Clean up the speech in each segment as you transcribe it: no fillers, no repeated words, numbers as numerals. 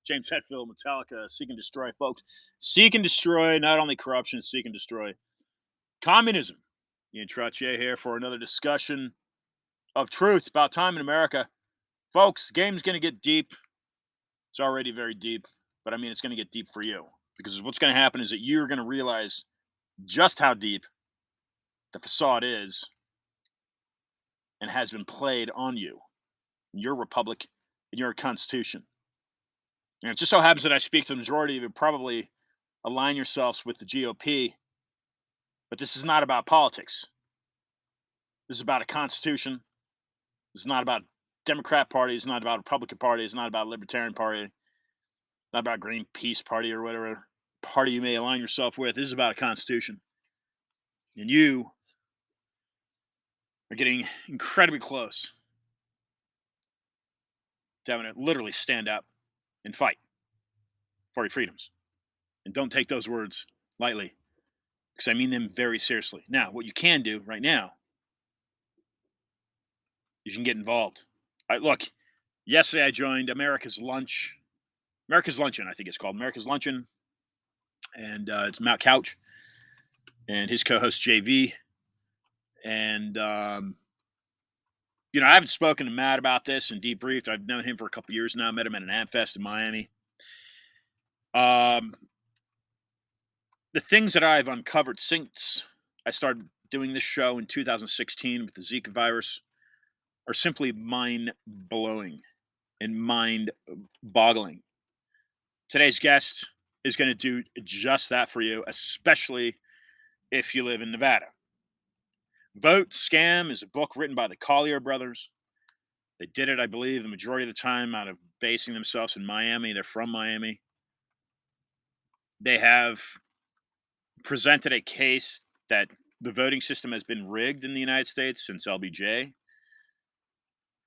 James Hetfield, Metallica, Seek and Destroy, folks. Seek and destroy not only corruption, seek and destroy communism. Ian Trottier here for another discussion of truth about time in America. Folks, the game's going to get deep. It's already very deep, but I mean, it's going to get deep for you. Because what's going to happen is that you're going to realize just how deep the facade is and has been played on you, your republic, and your constitution. And it just so happens that I speak to the majority of you, probably align yourselves with the GOP, but this is not about politics. This is about a constitution. This is not about Democrat Party. It's not about Republican Party. It's not about Libertarian Party. Not about Greenpeace Party or whatever party you may align yourself with. This is about a constitution. And you are getting incredibly close to having to literally stand up and fight for your freedoms. And don't take those words lightly, because I mean them very seriously. Now, what you can do right now is you can get involved. Look, yesterday I joined America's Luncheon, I think it's called. America's Luncheon. And it's Matt Couch and his co-host JV. And, I haven't spoken to Matt about this and debriefed. I've known him for a couple years now. Met him at an AmFest in Miami. The things that I've uncovered since I started doing this show in 2016 with the Zika virus are simply mind-blowing and mind-boggling. Today's guest is going to do just that for you, especially if you live in Nevada. Vote Scam is a book written by the Collier brothers. They did it, I believe, the majority of the time out of basing themselves in Miami. They're from Miami. They have presented a case that the voting system has been rigged in the United States since LBJ.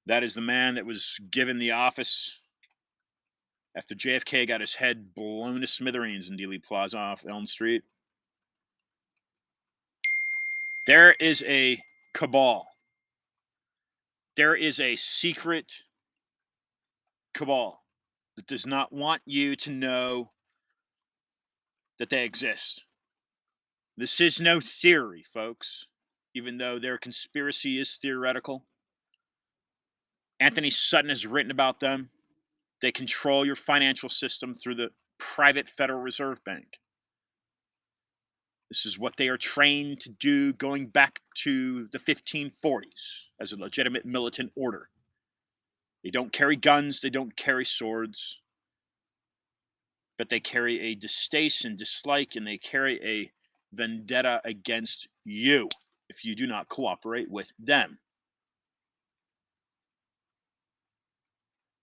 That is the man that was given the office after JFK got his head blown to smithereens in Dealey Plaza off Elm Street. There is a cabal. There is a secret cabal that does not want you to know that they exist. This is no theory, folks, even though their conspiracy is theoretical. Anthony Sutton has written about them. They control your financial system through the private Federal Reserve Bank. This is what they are trained to do going back to the 1540s as a legitimate militant order. They don't carry guns, they don't carry swords, but they carry a distaste and dislike, and they carry a vendetta against you if you do not cooperate with them.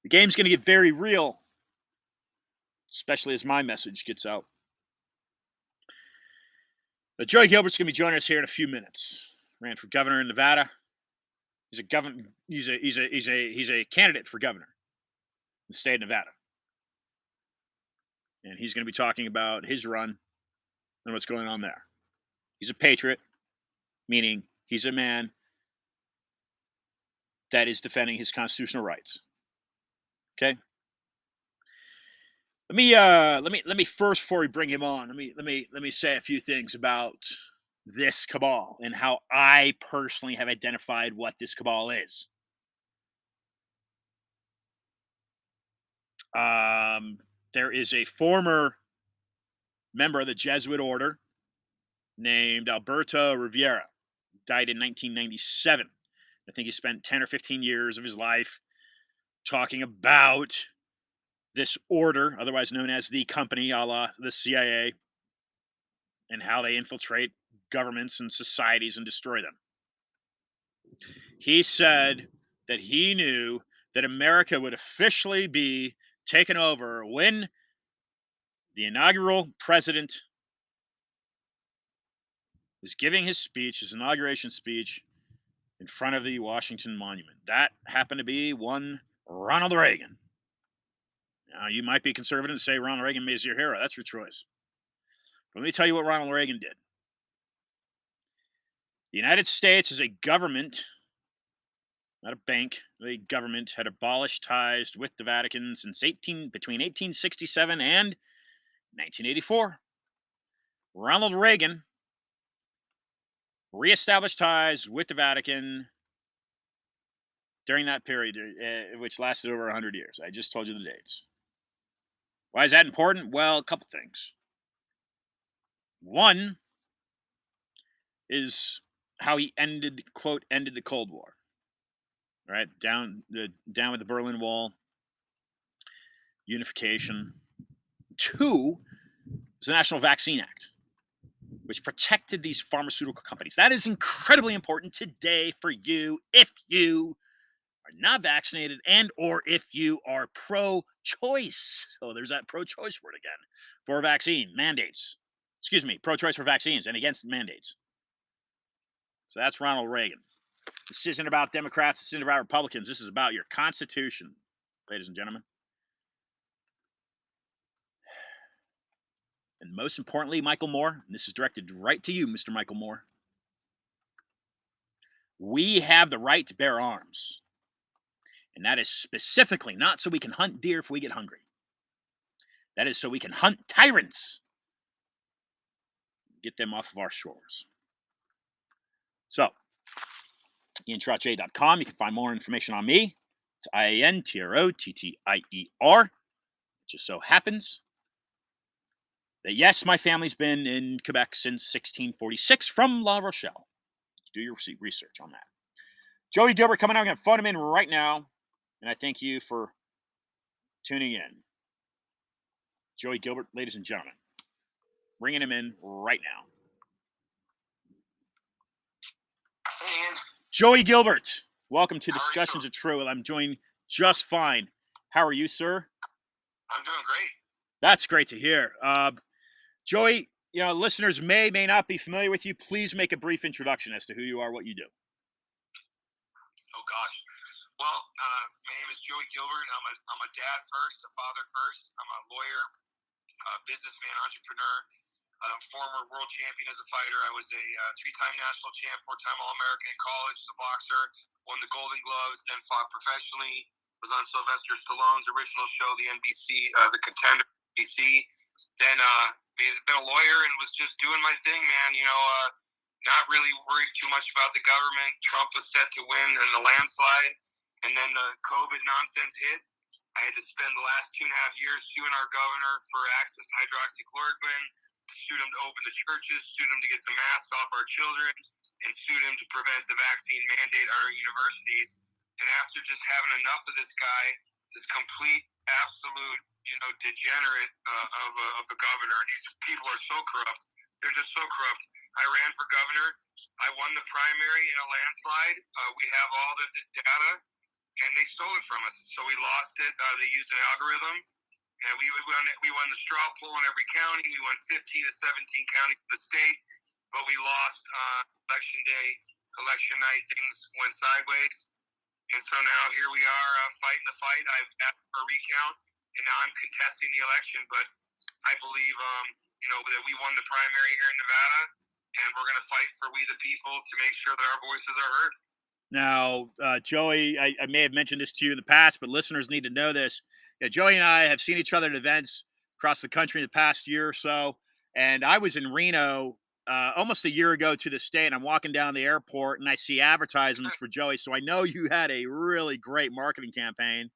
The game's going to get very real, especially as my message gets out. But Joey Gilbert's going to be joining us here in a few minutes. Ran for governor in Nevada. He's a candidate for governor in the state of Nevada. And he's going to be talking about his run and what's going on there. He's a patriot, meaning he's a man that is defending his constitutional rights. Okay? Let me first, before we bring him on, let me say a few things about this cabal and how I personally have identified what this cabal is. There is a former member of the Jesuit order named Alberto Rivera, died in 1997. I think he spent 10 or 15 years of his life talking about this order, otherwise known as the company, a la the CIA, and how they infiltrate governments and societies and destroy them. He said that he knew that America would officially be taken over when the inaugural president was giving his speech, his inauguration speech, in front of the Washington Monument. That happened to be one Ronald Reagan. Now, you might be conservative and say Ronald Reagan is your hero. That's your choice. But let me tell you what Ronald Reagan did. The United States is a government not a bank. The government had abolished ties with the Vatican since between 1867 and 1984. Ronald Reagan reestablished ties with the Vatican during that period, which lasted over 100 years. I just told you the dates. Why is that important? Well, a couple things. One is how he ended the Cold War. Right, down with the Berlin Wall, unification. Two is the National Vaccine Act, which protected these pharmaceutical companies. That is incredibly important today for you if you are not vaccinated and or if you are pro-choice. So there's that pro-choice word again for vaccine mandates. Excuse me, pro-choice for vaccines and against mandates. So that's Ronald Reagan. This isn't about Democrats. This isn't about Republicans. This is about your Constitution, ladies and gentlemen. And most importantly, Michael Moore, and this is directed right to you, Mr. Michael Moore. We have the right to bear arms. And that is specifically not so we can hunt deer if we get hungry. That is so we can hunt tyrants. Get them off of our shores. So, IanTrottier.com. You can find more information on me. It's IanTrottier. It just so happens that, yes, my family's been in Quebec since 1646 from La Rochelle. Do your research on that. Joey Gilbert coming out. I'm going to phone him in right now. And I thank you for tuning in. Joey Gilbert, ladies and gentlemen. Bringing him in right now. Hey, Ian. Joey Gilbert, welcome to Discussions of Truth. I'm doing just fine. How are you, sir? I'm doing great. That's great to hear. Joey, listeners may not be familiar with you. Please make a brief introduction as to who you are, what you do. Oh, gosh. Well, my name is Joey Gilbert. I'm a dad first, a father first. I'm a lawyer, businessman, entrepreneur, former world champion as a fighter. I was a three-time national champ, four-time All-American in college as a boxer, won the Golden Gloves, then fought professionally, was on Sylvester Stallone's original show, the NBC, The Contender, NBC. Then been a lawyer and was just doing my thing, man. Not really worried too much about the government. Trump was set to win in a landslide. And then the COVID nonsense hit. I had to spend the last 2.5 years suing our governor for access to hydroxychloroquine, sued him to open the churches, sued him to get the masks off our children, and sued him to prevent the vaccine mandate at our universities. And after just having enough of this guy, this complete, absolute, degenerate of the governor, these people are so corrupt. They're just so corrupt. I ran for governor. I won the primary in a landslide. We have all the data. And they stole it from us, so we lost it. They used an algorithm, and we won the straw poll in every county. We won 15 to 17 counties in the state, but we lost election day, election night. Things went sideways, and so now here we are fighting the fight. I've asked for a recount, and now I'm contesting the election. But I believe, that we won the primary here in Nevada, and we're going to fight for we the people to make sure that our voices are heard. Now, Joey, I may have mentioned this to you in the past, but listeners need to know this. Joey and I have seen each other at events across the country in the past year or so, and I was in Reno almost a year ago to this day, and I'm walking down the airport, and I see advertisements for Joey, so I know you had a really great marketing campaign.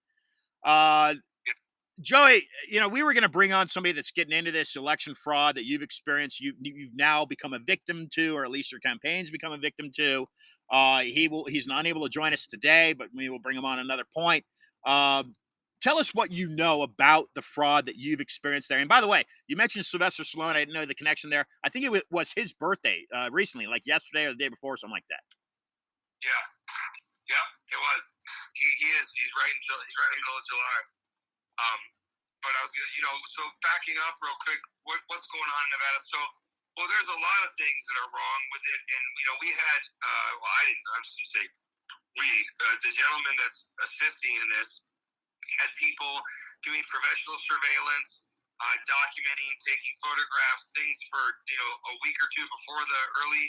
Joey, we were going to bring on somebody that's getting into this election fraud that you've experienced. You've now become a victim to, or at least your campaign's become a victim to. He's unable to join us today, but we will bring him on another point. Tell us what you know about the fraud that you've experienced there. And by the way, you mentioned Sylvester Stallone. I didn't know the connection there. I think it was his birthday recently, like yesterday or the day before, something like that. Yeah, it was. He is. He's right in the middle of July. But I was gonna, so backing up real quick, what's going on in Nevada? So, there's a lot of things that are wrong with it, and we had, I didn't. I was going to say we, the gentleman that's assisting in this, had people doing professional surveillance, documenting, taking photographs, things for a week or two before the early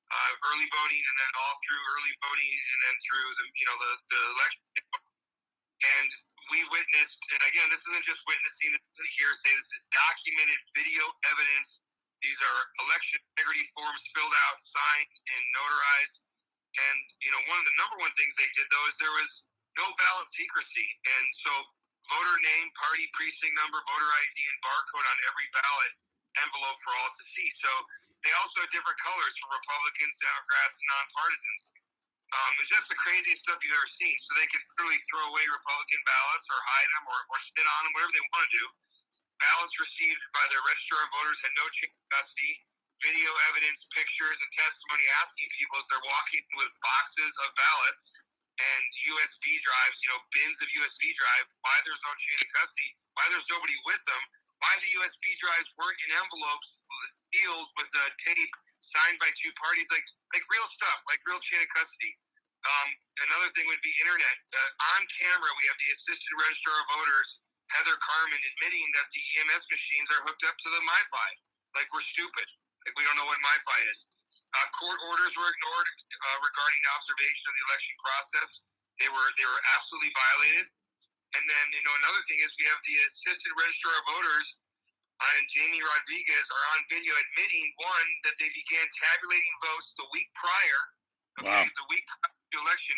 early voting, and then all through early voting, and then through the election. And we witnessed, and again, this isn't just witnessing, this isn't hearsay, this is documented video evidence. These are election integrity forms filled out, signed, and notarized. And, one of the number one things they did, though, is there was no ballot secrecy. And so voter name, party, precinct number, voter ID, and barcode on every ballot envelope for all to see. So they also had different colors for Republicans, Democrats, and nonpartisans. It's just the craziest stuff you've ever seen. So they could literally throw away Republican ballots or hide them or sit on them, whatever they want to do. Ballots received by their registrar of voters had no chain of custody. Video evidence, pictures, and testimony asking people as they're walking with boxes of ballots and USB drives, bins of USB drive, why there's no chain of custody, why there's nobody with them, why the USB drives weren't in envelopes sealed with tape signed by two parties, like real stuff, like real chain of custody. Another thing would be internet. On camera, we have the assistant registrar of voters, Heather Carmen, admitting that the EMS machines are hooked up to the MiFi. Like we're stupid. Like we don't know what MiFi is. Court orders were ignored regarding observation of the election process. They were absolutely violated. And then, another thing is we have the assistant registrar of voters and Jamie Rodriguez are on video admitting, one, that they began tabulating votes the week prior, Wow. The week prior to election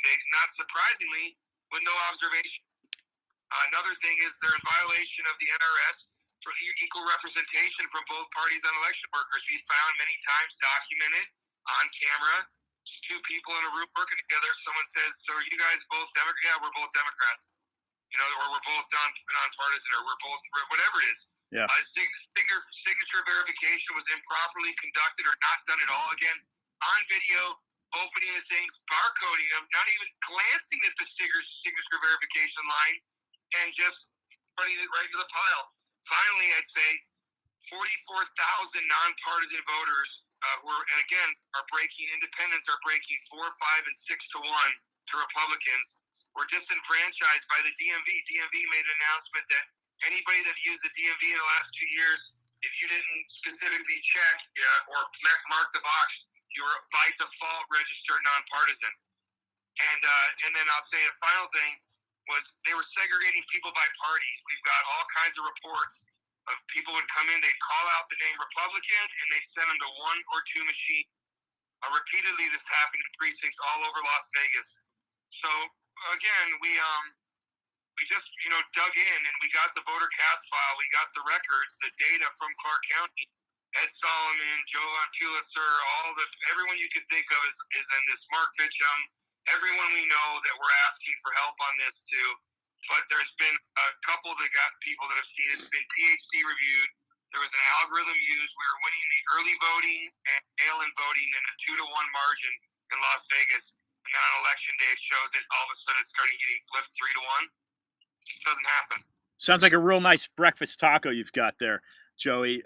day, not surprisingly, with no observation. Another thing is they're in violation of the NRS for equal representation from both parties on election workers. We found many times documented on camera, two people in a room working together. Someone says, "So are you guys both Democrats?" "Yeah, we're both Democrats." Or we're both nonpartisan, or we're both whatever it is. Yeah. Signature verification was improperly conducted or not done at all. Again, on video, opening the things, barcoding them, not even glancing at the signature verification line, and just running it right into the pile. Finally, I'd say 44,000 nonpartisan voters and again, independents are breaking 4, 5, and 6 to 1 to Republicans. Were disenfranchised by the DMV. DMV made an announcement that anybody that used the DMV in the last 2 years, if you didn't specifically check or mark the box, you were by default registered nonpartisan. And then I'll say a final thing was they were segregating people by party. We've got all kinds of reports of people would come in, they'd call out the name Republican, and they'd send them to one or two machines. Repeatedly, this happened in precincts all over Las Vegas. So again, we just dug in and we got the voter cast file, we got the records, the data from Clark County. Ed Solomon, Joe Pulitzer, everyone you can think of is in this. Mark Fitchum, everyone we know that we're asking for help on this too. But there's been a couple that got people that have seen it. It's been PhD reviewed. There was an algorithm used. We were winning the early voting and mail-in voting in a 2-to-1 margin in Las Vegas. And then on election day, it shows it all of a sudden it's starting getting flipped 3-to-1. It just doesn't happen. Sounds like a real nice breakfast taco you've got there, Joey.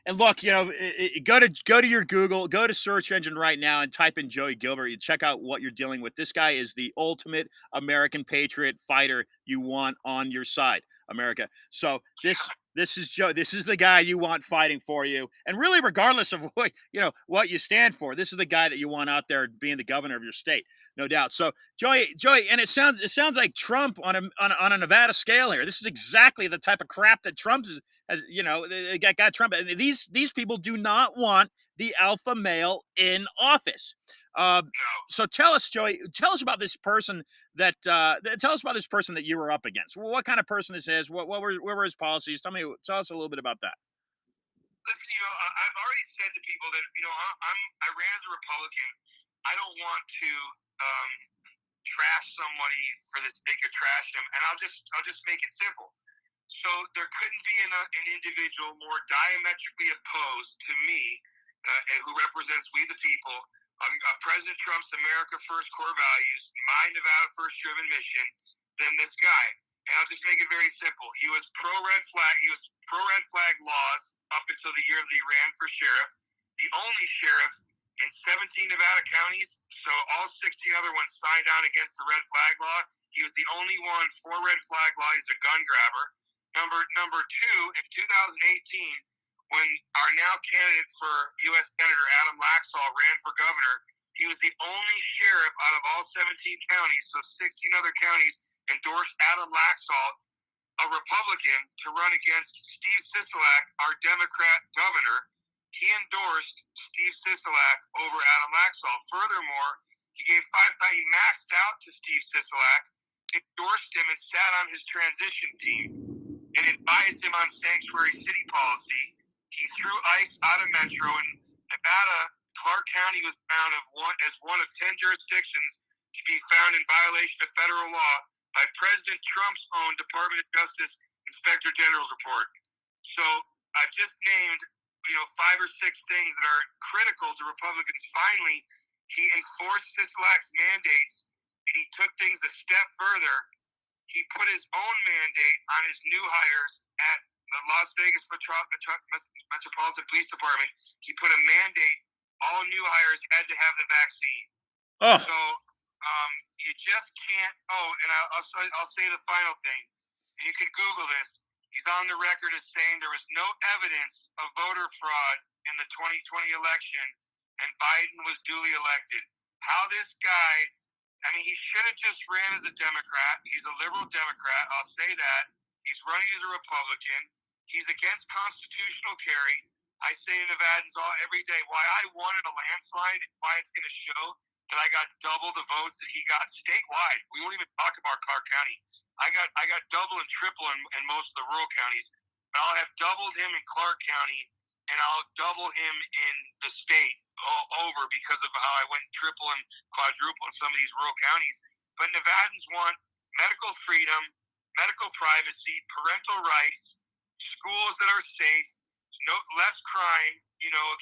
And look, go to your Google, go to search engine right now and type in Joey Gilbert. You check out what you're dealing with. This guy is the ultimate American patriot fighter you want on your side, America. So this is Joe. This is the guy you want fighting for you, and really, regardless of what you stand for, this is the guy that you want out there being the governor of your state, no doubt. So Joey, and it sounds like Trump on a Nevada scale here. This is exactly the type of crap that Trump has. They got Trump. These people do not want the alpha male in office. So tell us, Joey. Tell us about this person that you were up against. What kind of person this is? What were his policies? Tell us a little bit about that. Listen, I've already said to people that I ran as a Republican. I don't want to trash somebody for the sake of trash them, and I'll just make it simple. So there couldn't be an individual more diametrically opposed to me, who represents we the people, President Trump's America First core values, my Nevada First driven mission, than this guy. And I'll just make it very simple. He was pro-red flag. He was pro-red flag laws up until the year that he ran for sheriff. The only sheriff in 17 Nevada counties, so all 16 other ones signed on against the red flag law. He was the only one for red flag law. He's a gun grabber. Number two, in 2018, when our now candidate for U.S. Senator Adam Laxalt ran for governor, he was the only sheriff out of all 17 counties, so 16 other counties endorsed Adam Laxalt, a Republican, to run against Steve Sisolak, our Democrat governor. He endorsed Steve Sisolak over Adam Laxalt. Furthermore, he gave he maxed out to Steve Sisolak, endorsed him, and sat on his transition team, and advised him on sanctuary city policy. He threw ICE out of Metro, and Nevada, Clark County was found as one of 10 jurisdictions to be found in violation of federal law by President Trump's own Department of Justice Inspector General's report. So I've just named 5 or 6 things that are critical to Republicans. Finally, he enforced Sisolak's mandates, and he took things a step further. He put his own mandate on his new hires at the Las Vegas Metropolitan Police Department. He put a mandate: all new hires had to have the vaccine. Oh. So you just can't. Oh, and I'll say the final thing. And you can Google this. He's on the record as saying there was no evidence of voter fraud in the 2020 election, and Biden was duly elected. How this guy, he should have just ran as a Democrat. He's a liberal Democrat, I'll say that. He's running as a Republican. He's against constitutional carry. I say to Nevadans every day why I wanted a landslide, why it's going to show that I got double the votes that he got statewide. We won't even talk about Clark County. I got double and triple in most of the rural counties. But I'll have doubled him in Clark County, and I'll double him in the state all over because of how I went triple and quadruple in some of these rural counties. But Nevadans want medical freedom, medical privacy, parental rights, schools that are safe, less crime,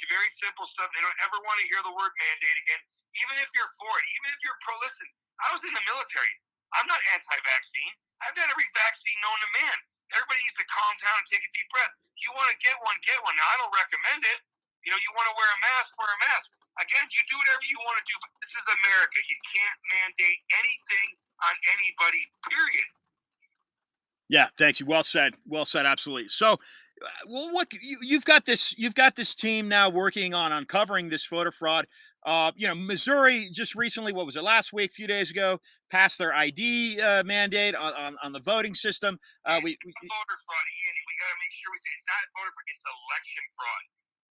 very simple stuff. They don't ever want to hear the word mandate again, even if you're for it, even if you're pro. Listen, I was in the military. I'm not anti-vaccine. I've had every vaccine known to man. Everybody needs to calm down and take a deep breath. You want to get one, get one. Now, I don't recommend it. You want to wear a mask, wear a mask. Again, you do whatever you want to do, but this is America. You can't mandate anything on anybody, period. Yeah, thank you. Well said. Well said. Absolutely. So, what you've got this team now working on uncovering this voter fraud. Missouri just recently, what was it, last week, a few days ago, passed their ID mandate on the voting system. Voter fraud, Ian. We got to make sure we say it's not voter fraud; it's election fraud.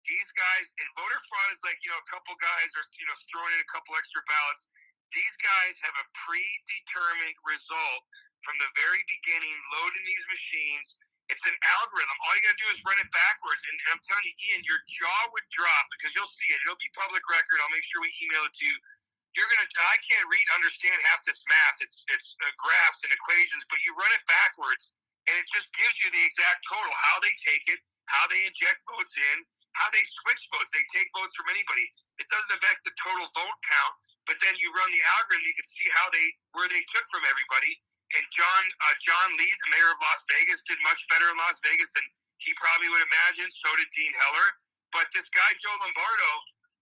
These guys, and voter fraud is like a couple guys are throwing in a couple extra ballots. These guys have a predetermined result from the very beginning, loading these machines. It's an algorithm. All you got to do is run it backwards. And I'm telling you, Ian, your jaw would drop because you'll see it. It'll be public record. I'll make sure we email it to you. I can't understand half this math. It's graphs and equations, but you run it backwards and it just gives you the exact total, how they take it, how they inject votes in, how they switch votes. They take votes from anybody. It doesn't affect the total vote count, but then you run the algorithm, you can see where they took from everybody. And John Lee, the mayor of Las Vegas, did much better in Las Vegas than he probably would imagine. So did Dean Heller. But this guy, Joe Lombardo,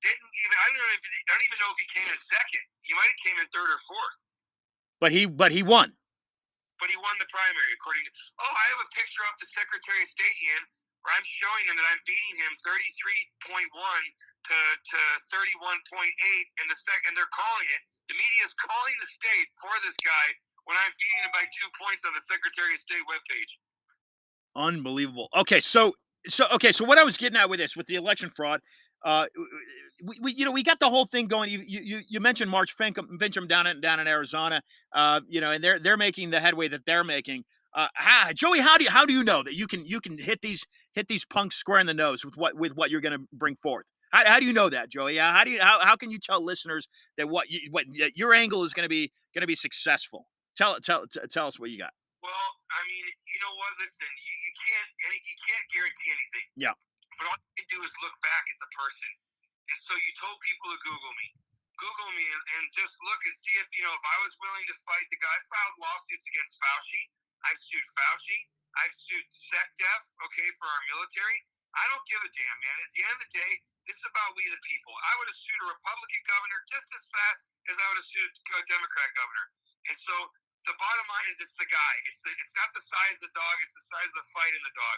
didn't even. I don't even know if he came in second. He might have came in third or fourth. But he won. But he won the primary, according to. Oh, I have a picture of the Secretary of State, Ian, where I'm showing him that I'm beating him 33.1 to 31.8 in the second. And they're calling it. The media is calling the state for this guy when I'm beating him by 2 points on the Secretary of State webpage. Unbelievable. Okay, so what I was getting at with the election fraud, we got the whole thing going. You mentioned March Fincham down in Arizona, and they're making the headway that they're making. Joey, how do you know that you can hit these punks square in the nose with what you're going to bring forth? How do you know that, Joey? How can you tell listeners that what your angle is going to be successful? Tell us what you got. Well, you know what? Listen, you can't guarantee anything. Yeah. But all you can do is look back at the person. And so you told people to Google me and just look and see if I was willing to fight the guy. I filed lawsuits against Fauci. I've sued Fauci. I've sued SecDef, for our military. I don't give a damn, man. At the end of the day, this is about we the people. I would have sued a Republican governor just as fast as I would have sued a Democrat governor. And so the bottom line is it's the guy. It's not the size of the dog. It's the size of the fight in the dog.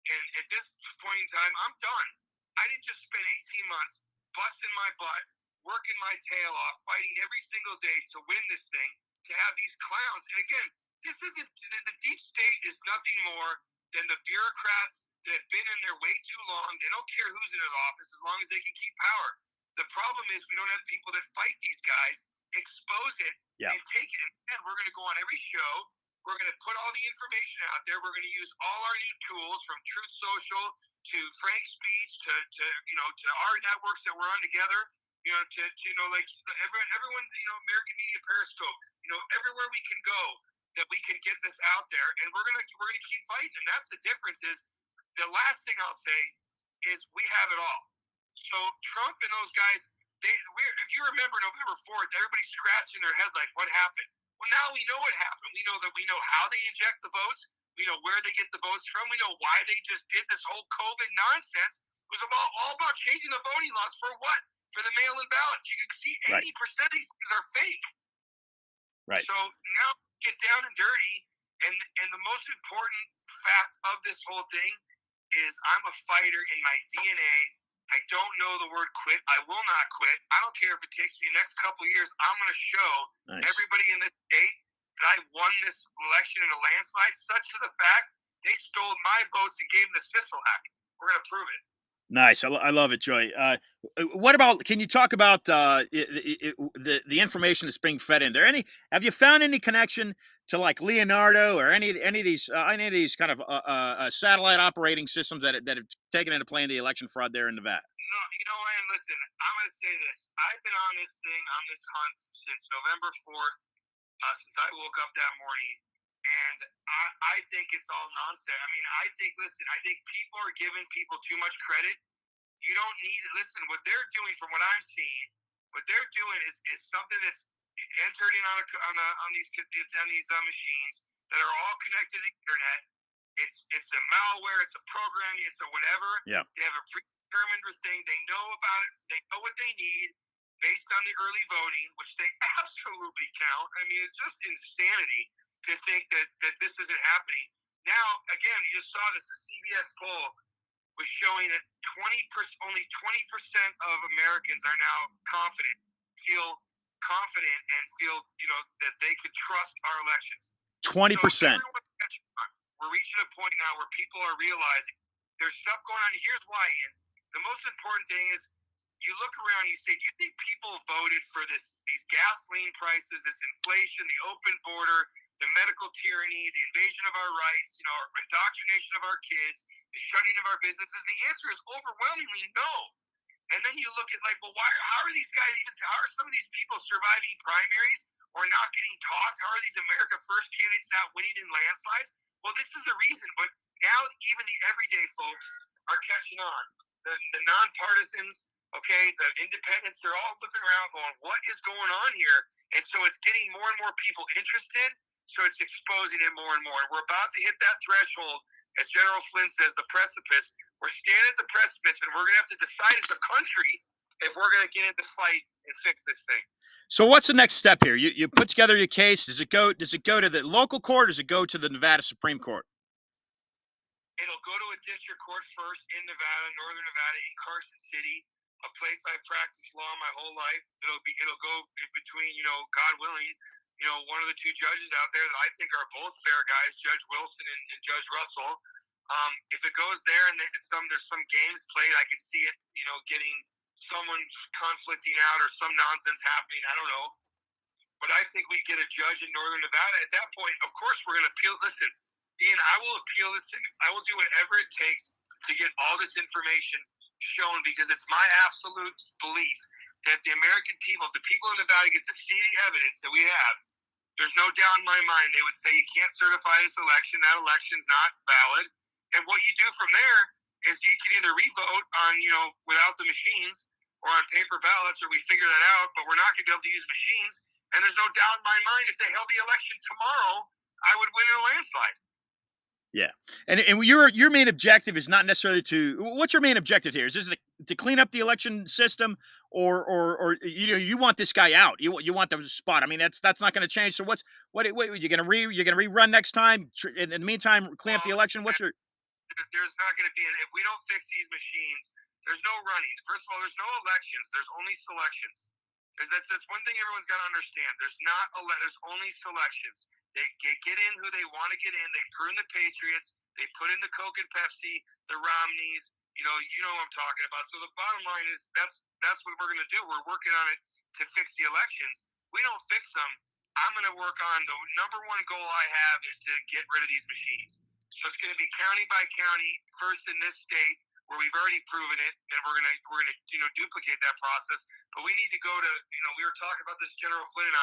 And at this point in time, I'm done. I didn't just spend 18 months busting my butt, working my tail off, fighting every single day to win this thing, to have these clowns. And again, this isn't the deep state is nothing more than the bureaucrats that have been in there way too long. They don't care who's in his office as long as they can keep power. The problem is we don't have people that fight these guys, expose it, and take it. And we're going to go on every show. We're going to put all the information out there. We're going to use all our new tools, from Truth Social to Frank Speech to to our networks that we're on together. Like everyone, American Media Periscope. Everywhere we can go that we can get this out there, and we're gonna keep fighting. And that's the difference. Is the last thing I'll say is we have it all. So Trump and those guys, if you remember November 4th, everybody's scratching their head like, what happened? Well, now we know what happened. We know how they inject the votes. We know where they get the votes from. We know why they just did this whole COVID nonsense. It was all about changing the voting laws for what? For the mail-in ballots. You can see 80% of these things are fake. Right. So now get down and dirty. And the most important fact of this whole thing is I'm a fighter in my DNA. I don't know the word quit. I will not quit. I don't care if it takes me the next couple of years. I'm going to show everybody in this state that I won this election in a landslide, such to the fact they stole my votes and gave them the Sissel hack. We're going to prove it. Nice. I love it, Joey. What about, can you talk about the information that's being fed in there? Have you found any connection to like Leonardo or any of these kind of satellite operating systems that have taken into play in the election fraud there in Nevada? No, and listen, I'm going to say this. I've been on this hunt since November 4th, since I woke up that morning. And I think it's all nonsense. I mean, I think people are giving people too much credit. You don't need to listen. What they're doing, from what I'm seeing, is something that's entered in on these machines that are all connected to the internet. It's a malware, it's a programming, it's a whatever. Yeah. They have a predetermined thing. They know about it. So they know what they need based on the early voting, which they absolutely count. I mean, it's just insanity to think that this isn't happening. Now, again, you just saw this. The CBS poll was showing that only 20% of Americans are now feel confident and feel that they could trust our elections. 20%. We're reaching a point now where people are realizing there's stuff going on. Here's why, Ian. The most important thing is you look around and you say, do you think people voted for these gasoline prices, this inflation, the open border, the medical tyranny, the invasion of our rights, our indoctrination of our kids, the shutting of our businesses? The answer is overwhelmingly no. And then you look at how are these guys how are some of these people surviving primaries or not getting tossed? How are these America First candidates not winning in landslides? Well, this is the reason. But now even the everyday folks are catching on. The nonpartisans, the independents, they're all looking around going, what is going on here? And so it's getting more and more people interested. So it's exposing it more and more. And we're about to hit that threshold, as General Flynn says, the precipice. We're standing at the precipice, and we're going to have to decide as a country if we're going to get in the fight and fix this thing. So what's the next step here? You put together your case. Does it go to the local court, or does it go to the Nevada Supreme Court? It'll go to a district court first in Nevada, northern Nevada, in Carson City, a place I practiced law my whole life. It'll go between, God willing, one of the two judges out there that I think are both fair guys, Judge Wilson and Judge Russell. If it goes there and there's some games played, I could see it, getting someone conflicting out or some nonsense happening. I don't know. But I think we get a judge in northern Nevada. At that point, of course, we're going to appeal. Listen, Ian, I will appeal this thing. I will do whatever it takes to get all this information shown, because it's my absolute belief that the American people, if the people in Nevada get to see the evidence that we have, there's no doubt in my mind they would say you can't certify this election. That election's not valid. And what you do from there is you can either re-vote on, without the machines, or on paper ballots, or we figure that out, but we're not going to be able to use machines. And there's no doubt in my mind if they held the election tomorrow, I would win in a landslide. Yeah. And your main objective is not necessarily what's your main objective here? Is this to clean up the election system, or you want this guy out? You want the spot. I mean, that's not going to change. So what you're going to rerun next time? In the meantime, clean up the election. What's your there's not going to be if we don't fix these machines, there's no running. First of all, there's no elections. There's only selections. That's one thing everyone's got to understand. There's only selections. They get in who they want to get in. They prune the Patriots. They put in the Coke and Pepsi, the Romneys. You know what I'm talking about. So the bottom line is that's what we're going to do. We're working on it to fix the elections. We don't fix them. I'm going to work on the number one goal I have is to get rid of these machines. So it's going to be county by county, first in this state where we've already proven it, and we're gonna duplicate that process. But we need to go to we were talking about this, General Flynn and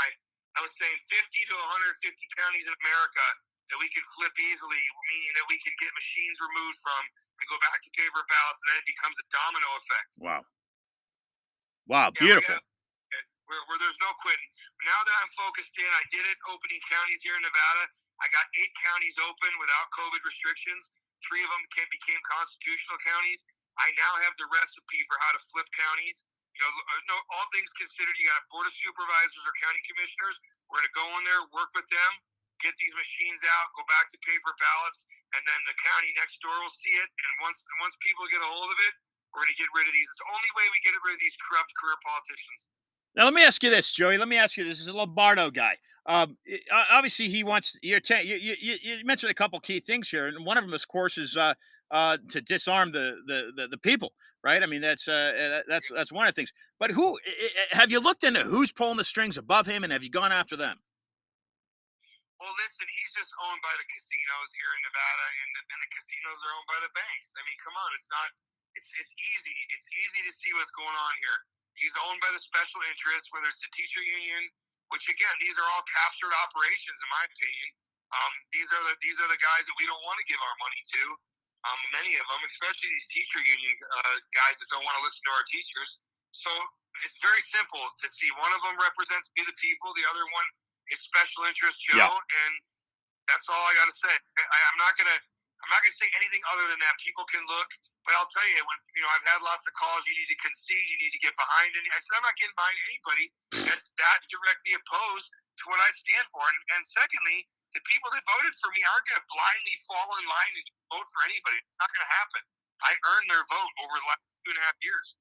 I was saying 50 to 150 counties in America that we can flip easily, meaning that we can get machines removed from and go back to paper ballots, and then it becomes a domino effect. Wow, beautiful. Where there's no quitting. Now that I'm focused in, I did it opening counties here in Nevada. I got 8 counties open without COVID restrictions. 3 of them became constitutional counties. I now have the recipe for how to flip counties. All things considered, you got a board of supervisors or county commissioners. We're going to go in there, work with them, get these machines out, go back to paper ballots, and then the county next door will see it. And once people get a hold of it, we're going to get rid of these. It's the only way we get rid of these corrupt career politicians. Now, let me ask you this, Joey. Let me ask you this. This is a Lombardo guy. Obviously, he wants you mentioned a couple key things here, and one of them, of course, is to disarm the people, right? I mean, that's one of the things. But have you looked into who's pulling the strings above him, and have you gone after them? Well, listen, he's just owned by the casinos here in Nevada, and the casinos are owned by the banks. I mean, come on, it's not. It's easy. It's easy to see what's going on here. He's owned by the special interests, whether it's the teacher union, which again, these are all captured operations, in my opinion. These are the guys that we don't want to give our money to. Many of them, especially these teacher union guys that don't want to listen to our teachers. So it's very simple to see. One of them represents the people. The other one is special interest Joe, and that's all I got to say. I'm not gonna say anything other than that. People can look, but I'll tell you, when I've had lots of calls. You need to concede. You need to get behind. And I said I'm not getting behind anybody that's that directly opposed to what I stand for. And secondly, the people that voted for me aren't going to blindly fall in line and vote for anybody. It's not going to happen. I earned their vote over the last 2.5 years.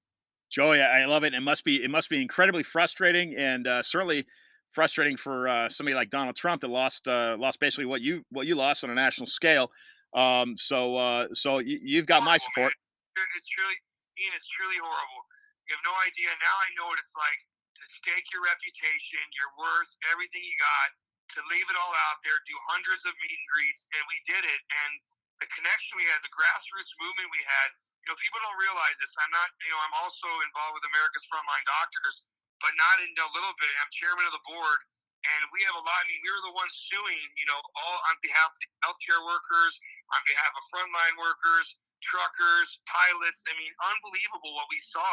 Joey, I love it. It must be incredibly frustrating, and certainly frustrating for somebody like Donald Trump that lost basically what you lost on a national scale. So you've got my support. Man. It's truly horrible. You have no idea. Now I know what it's like to stake your reputation, your worth, everything you got, to leave it all out there, do hundreds of meet and greets, and we did it. And the connection we had, the grassroots movement we had, people don't realize this. I'm also involved with America's Frontline Doctors, but not in a little bit. I'm chairman of the board, and we have a lot. I mean, we were the ones suing, all on behalf of the healthcare workers, on behalf of frontline workers, truckers, pilots. I mean, unbelievable what we saw.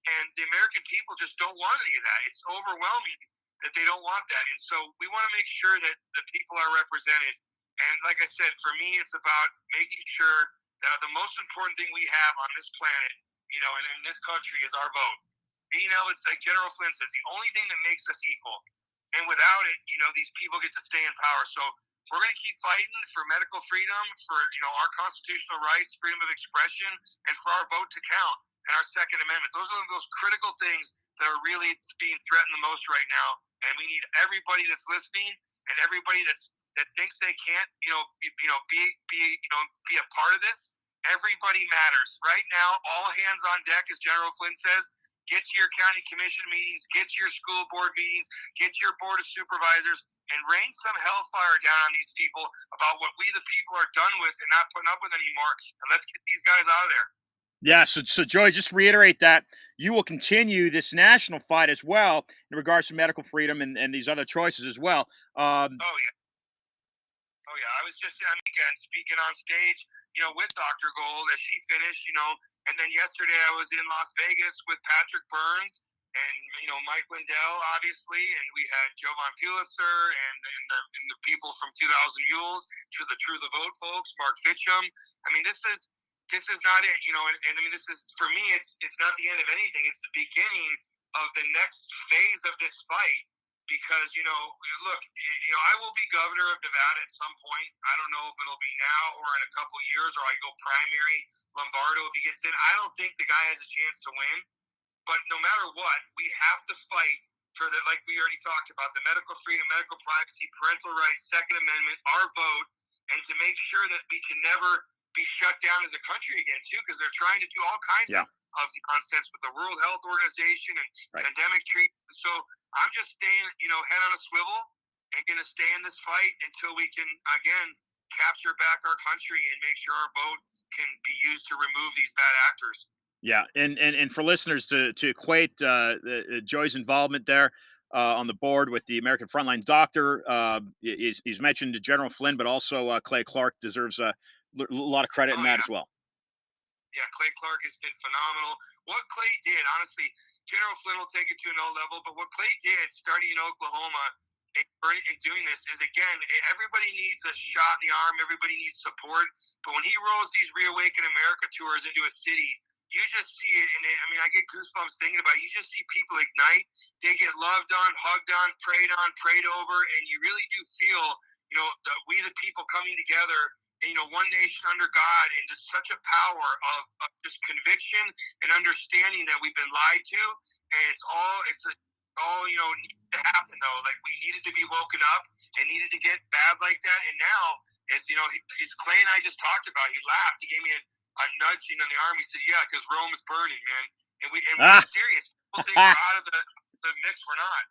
And the American people just don't want any of that. It's overwhelming that they don't want that. And so we want to make sure that the people are represented. And like I said, for me, it's about making sure that the most important thing we have on this planet, and in this country is our vote. Being able to, like General Flynn says, the only thing that makes us equal. And without it, these people get to stay in power. So we're going to keep fighting for medical freedom, for, our constitutional rights, freedom of expression, and for our vote to count and our Second Amendment. Those are those critical things that are really being threatened the most right now. And we need everybody that's listening and everybody that thinks they can't, be a part of this. Everybody matters. Right now, all hands on deck, as General Flynn says. Get to your county commission meetings, get to your school board meetings, get to your board of supervisors, and rain some hellfire down on these people about what we the people are done with and not putting up with anymore. And let's get these guys out of there. Yeah, so Joey, just reiterate that you will continue this national fight as well in regards to medical freedom and these other choices as well. Oh yeah. I was just on weekend speaking on stage, with Dr. Gold as she finished, and then yesterday I was in Las Vegas with Patrick Burns and Mike Lindell, obviously, and we had Jovan Pulitzer and the people from 2,000 Mules, to the True the Vote folks, Mark Fitchum. I mean, this is not it, and I mean, this is, for me, it's not the end of anything. It's the beginning of the next phase of this fight. because look, I will be governor of Nevada at some point. I don't know if it'll be now or in a couple years, or I go primary Lombardo if he gets in. I don't think the guy has a chance to win, but no matter what, we have to fight for the, like we already talked about, the medical freedom, medical privacy, parental rights, Second Amendment, our vote, and to make sure that we can never be shut down as a country again too, because they're trying to do all kinds of nonsense with the World Health Organization and pandemic treatment. So I'm just staying, head on a swivel and going to stay in this fight until we can again capture back our country and make sure our vote can be used to remove these bad actors. Yeah, and for listeners to equate Joey's involvement there on the board with the American Frontline Doctor, he's mentioned General Flynn, but also Clay Clark deserves a lot of credit in that as well. Yeah, Clay Clark has been phenomenal. What Clay did, honestly, General Flynn will take it to another level, but what Clay did, starting in Oklahoma and doing this, is again, everybody needs a shot in the arm, everybody needs support. But when he rolls these Reawaken America tours into a city, you just see it, and I get goosebumps thinking about it. You just see people ignite. They get loved on, hugged on, prayed over, and you really do feel, we the people coming together, one nation under God, and just such a power of just conviction and understanding that we've been lied to, and it's all needed to happen though. Like, we needed to be woken up and needed to get bad like that, and now as he's Clay and I just talked about. He laughed. He gave me a nudging on the arm. He said, "Yeah, because Rome is burning, man." And we're serious. People think we're out of the mix. We're not.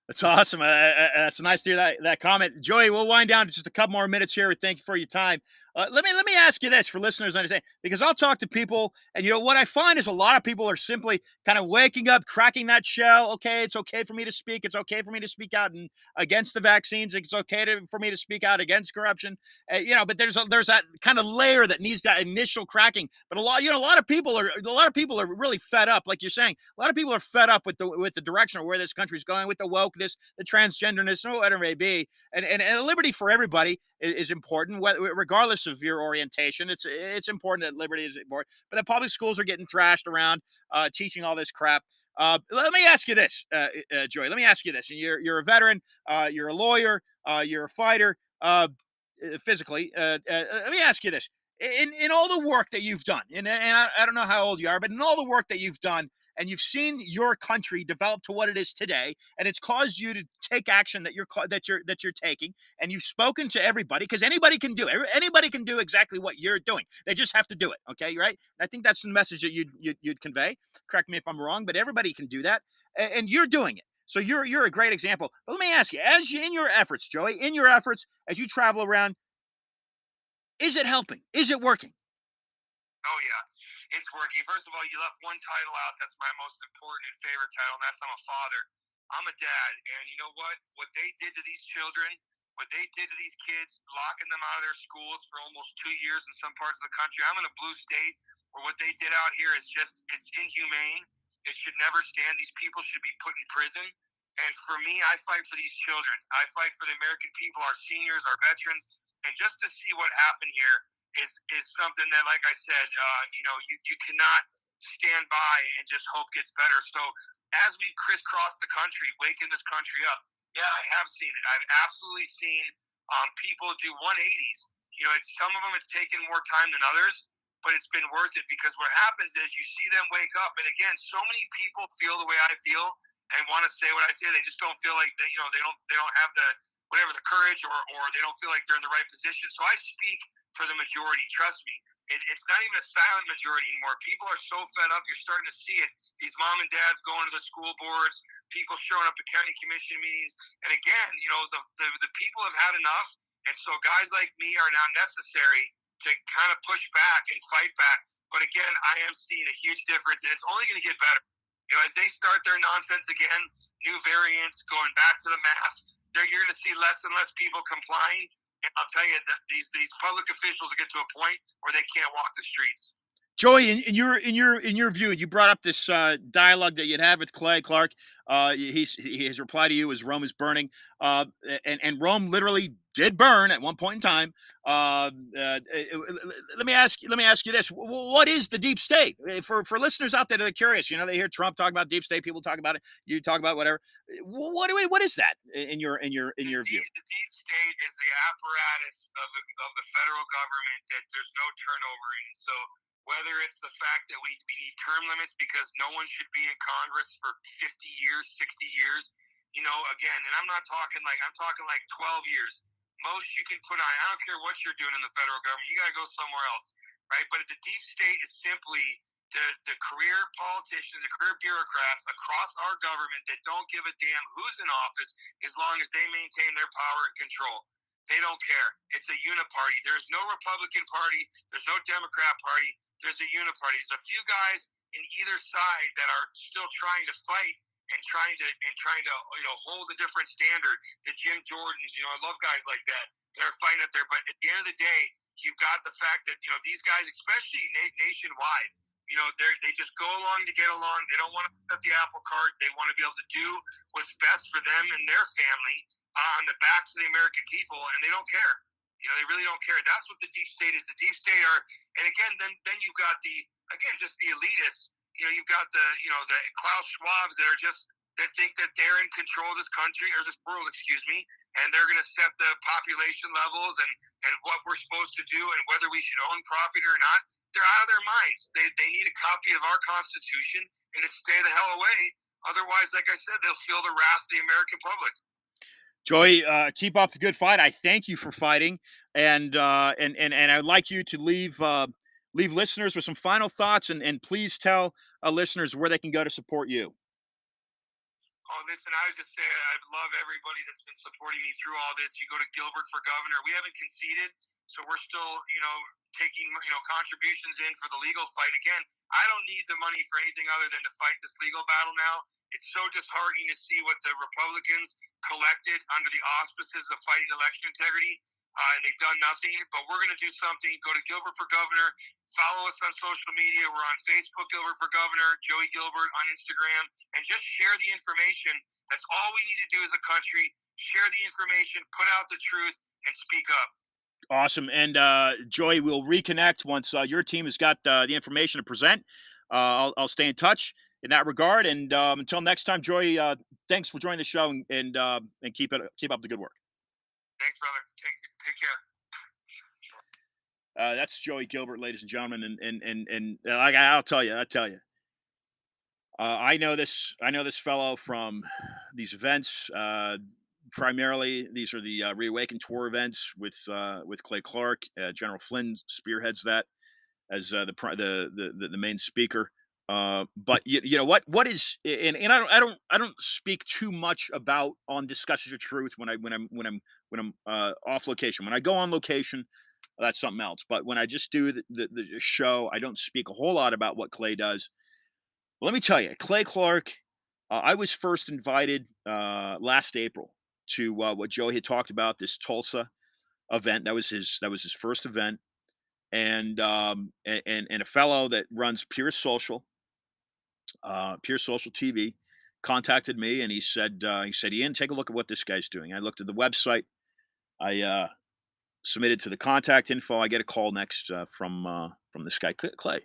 That's awesome. That's nice to hear that comment. Joey, we'll wind down to just a couple more minutes here. Thank you for your time. Let me ask you this for listeners to understand, because I'll talk to people, and what I find is a lot of people are simply kind of waking up, cracking that shell. Okay, it's okay for me to speak. It's okay for me to speak out against the vaccines. It's okay for me to speak out against corruption. But there's that kind of layer that needs that initial cracking. But a lot of people are really fed up, like you're saying. A lot of people are fed up with the direction of where this country's going, with the wokeness, the transgenderness, whatever it may be, and liberty for everybody is important, regardless of your orientation. It's important that liberty is important, but the public schools are getting thrashed around, teaching all this crap. Let me ask you this, Joey. Let me ask you this. And you're a veteran. You're a lawyer. You're a fighter. Physically. Let me ask you this. In all the work that you've done, and I don't know how old you are, but in all the work that you've done, and you've seen your country develop to what it is today, and it's caused you to take action that you're taking, and you've spoken to everybody, because anybody can do it. Anybody can do exactly what you're doing. They just have to do it. Okay, right? I think that's the message that you'd convey. Correct me if I'm wrong, but everybody can do that, and you're doing it. So you're a great example. But let me ask you, in your efforts, Joey, as you travel around, is it helping? Is it working? Oh yeah, it's working. First of all, you left one title out. That's my most important and favorite title, and that's I'm a father. I'm a dad, and you know what? What they did to these children, what they did to these kids, locking them out of their schools for almost 2 years in some parts of the country. I'm in a blue state where what they did out here is it's inhumane. It should never stand. These people should be put in prison. And for me, I fight for these children. I fight for the American people, our seniors, our veterans, and just to see what happened here is something that, like I said, you cannot stand by and just hope gets better. So as we crisscross the country, waking this country up, yeah, I have seen it. I've absolutely seen people do 180s. Some of them it's taken more time than others, but it's been worth it, because what happens is you see them wake up, and again, so many people feel the way I feel and want to say what I say. They just don't feel like they don't have the courage, or they don't feel like they're in the right position. So I speak for the majority. Trust me, it's not even a silent majority anymore. People are so fed up. You're starting to see it. These mom and dads going to the school boards, people showing up at county commission meetings, and again, the people have had enough. And so guys like me are now necessary to kind of push back and fight back. But again, I am seeing a huge difference, and it's only going to get better. As they start their nonsense again, new variants, going back to the mask, you're going to see less and less people complying. And I'll tell you that these public officials will get to a point where they can't walk the streets. Joey, in your view, you brought up this dialogue that you'd had with Clay Clark. His reply to you is Rome is burning, and Rome literally did burn at one point in time. Let me ask you this: what is the deep state? For listeners out there that are curious, they hear Trump talk about deep state, people talk about it, you talk about whatever. What is that in your view? The deep state is the apparatus of the federal government that there's no turnover in. So whether it's the fact that we need term limits because no one should be in Congress for 50 years, 60 years, again, and I'm talking like 12 years. Most you can put on, I don't care what you're doing in the federal government, you got to go somewhere else, right? But the deep state is simply the career politicians, the career bureaucrats across our government that don't give a damn who's in office as long as they maintain their power and control. They don't care. It's a uniparty. There's no Republican Party. There's no Democrat Party. There's a uniparty. There's a few guys in either side that are still trying to fight and trying to hold a different standard. The Jim Jordans, I love guys like that. They're fighting out there. But at the end of the day, you've got the fact that these guys, especially nationwide, they just go along to get along. They don't want to put up the apple cart. They want to be able to do what's best for them and their family on the backs of the American people, and they don't care. They really don't care. That's what the deep state is. The deep state are, and again, then you've got just the elitists. You've got the Klaus Schwabs that think that they're in control of this country or this world, and they're going to set the population levels and what we're supposed to do and whether we should own property or not. They're out of their minds. They need a copy of our Constitution and to stay the hell away. Otherwise, like I said, they'll feel the wrath of the American public. Joey, keep up the good fight. I thank you for fighting, and I'd like you to leave listeners with some final thoughts, and please tell listeners where they can go to support you. Oh, listen, I was just saying, I love everybody that's been supporting me through all this. You go to Gilbert for Governor. We haven't conceded, so we're still, taking, contributions in for the legal fight. Again, I don't need the money for anything other than to fight this legal battle now. It's so disheartening to see what the Republicans collected under the auspices of fighting election integrity, and they've done nothing. But we're going to do something. Go to Gilbert for Governor. Follow us on social media. We're on Facebook, Gilbert for Governor, Joey Gilbert on Instagram, and just share the information. That's all we need to do as a country. Share the information, put out the truth, and speak up. Awesome. And Joey, we'll reconnect once your team has got the information to present. I'll stay in touch in that regard. And until next time, Joey, thanks for joining the show and keep up the good work. Thanks, brother. Take care. That's Joey Gilbert, ladies and gentlemen, and I'll tell you, I know this fellow from these events. Primarily, these are the Reawaken Tour events with Clay Clark. General Flynn spearheads that as the main speaker. But you know what is, and I don't speak too much about on Discussions of Truth when I'm off location. When I go on location, that's something else. But when I just do the show, I don't speak a whole lot about what Clay does. Let me tell you, Clay Clark. I was first invited last April to what Joey had talked about, this Tulsa event. That was his first event, and a fellow that runs Pure Social TV contacted me, and he said, Ian, take a look at what this guy's doing. I looked at the website. I submitted to the contact info. I get a call next from this guy Clay, and